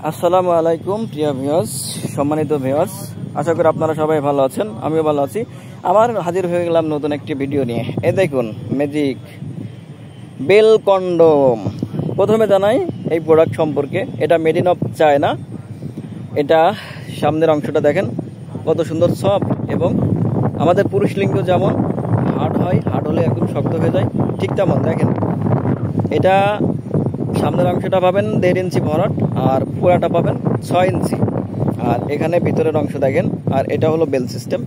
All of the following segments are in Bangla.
আসসালামু আলাইকুম প্রিয় ভিউয়ার্স, সম্মানিত ভিউয়ার্স, আশা করি আপনারা সবাই ভালো আছেন। আমিও ভালো আছি। আবার হাজির হয়ে গেলাম নতুন একটি ভিডিও নিয়ে। এই দেখুন ম্যাজিক বেল কন্ডোম। প্রথমে জানাই এই প্রোডাক্ট সম্পর্কে। এটা মেড ইন অফ চায়না। এটা সামনের অংশটা দেখেন কত সুন্দর সফট, এবং আমাদের পুরুষ লিঙ্গ যেমন হার্ড হয়, হার্ড হলে একদম শক্ত হয়ে যায়, ঠিক তেমন দেখেন এটা সামনের অংশটা পাবেন 1.5 ইঞ্চি ভরাট, আর পুরাটা পাবেন 6 ইঞ্চি। আর এখানে ভিতরের অংশ দেখেন। আর এটা হলো বেল সিস্টেম।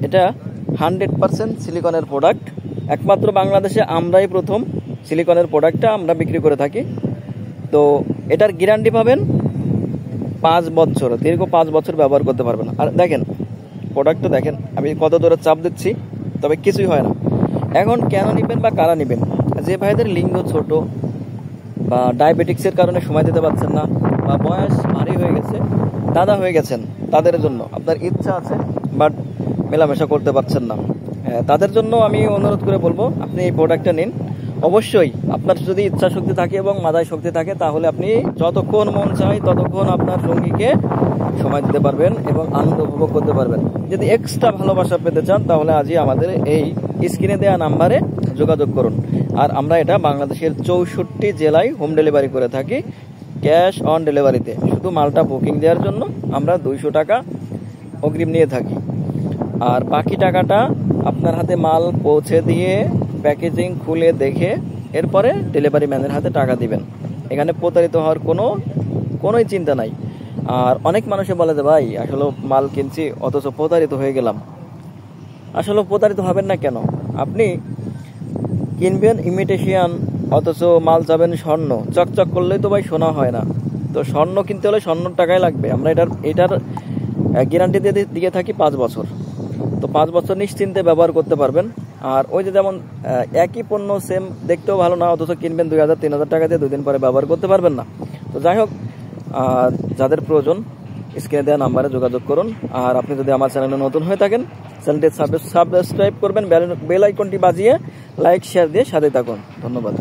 এটা 100% সিলিকনের প্রোডাক্ট। একমাত্র বাংলাদেশে আমরাই প্রথম সিলিকনের প্রোডাক্টটা আমরা বিক্রি করে থাকি। তো এটার গ্যারান্টি পাবেন 5 বছর, দীর্ঘ 5 বছর ব্যবহার করতে পারবেন। আর দেখেন প্রোডাক্টটা দেখেন, আমি কত দূরে চাপ দিচ্ছি, তবে কিছুই হয় না। এখন কেন নেবেন বা কারা নেবেন? যে ভাইদের লিঙ্গ ছোট বা ডায়াবেটিক্সের কারণে সময় দিতে পারছেন না, বা বয়স ভারী হয়ে গেছে, দাদা হয়ে গেছেন, তাদের জন্য আপনার ইচ্ছা আছে বাট মেলামেশা করতে পারছেন না, তাদের জন্য আমি অনুরোধ করে বলবো আপনি এই প্রোডাক্টটা নিন। অবশ্যই আপনার যদি ইচ্ছা শক্তি থাকে এবং মাথায় শক্তি থাকে, তাহলে আপনি যতক্ষণ মন চায় ততক্ষণ আপনার সঙ্গীকে সময় দিতে পারবেন এবং আনন্দ উপভোগ করতে পারবেন। যদি এক্সট্রা ভালোবাসা পেতে চান, তাহলে আজই আমাদের এই স্ক্রিনে দেওয়া নাম্বারে যোগাযোগ করুন। আর আমরা এটা বাংলাদেশের 64 জেলায় হোম ডেলিভারি করে থাকি, ক্যাশ অন ডেলিভারিতে। শুধু মালটা বুকিং দেওয়ার জন্য আমরা 200 টাকা অগ্রিম নিয়ে থাকি, আর বাকি টাকাটা আপনার হাতে মাল পৌঁছে দিয়ে প্যাকেজিং খুলে দেখে এরপরে ডেলিভারি ম্যানের হাতে টাকা দিবেন। এখানে প্রতারিত হওয়ার কোনোই চিন্তা নাই। আর অনেক মানুষে বলে যে ভাই আসলে মাল কিনছি অথচ প্রতারিত হয়ে গেলাম। আসলে প্রতারিত হবেন না কেন? আপনি কিনবেন ইমিটেশন, অথচ মাল যাবেন স্বর্ণ। চকচক করলেই তো ভাই সোনা হয় না। তো স্বর্ণ কিনতে হলে স্বর্ণর টাকাই লাগবে। আমরা এটার গ্যারান্টি দিয়ে থাকি 5 বছর। তো 5 বছর নিশ্চিন্তে ব্যবহার করতে পারবেন। আর ওই যে যেমন একই পণ্য সেম দেখতেও ভালো না, অথচ কিনবেন 2000-3000 টাকা দিয়ে, 2 দিন পরে ব্যবহার করতে পারবেন না। তো যাই হোক, যাদের প্রয়োজন স্ক্রিনে দেওয়া নাম্বারে যোগাযোগ করুন। আর আপনি যদি আমার চ্যানেলে নতুন হয়ে থাকেন, চ্যানেলটি সাবস্ক্রাইব করবেন, বেল আইকনটি বাজিয়ে লাইক শেয়ার দিয়ে সাথে থাকুন। ধন্যবাদ।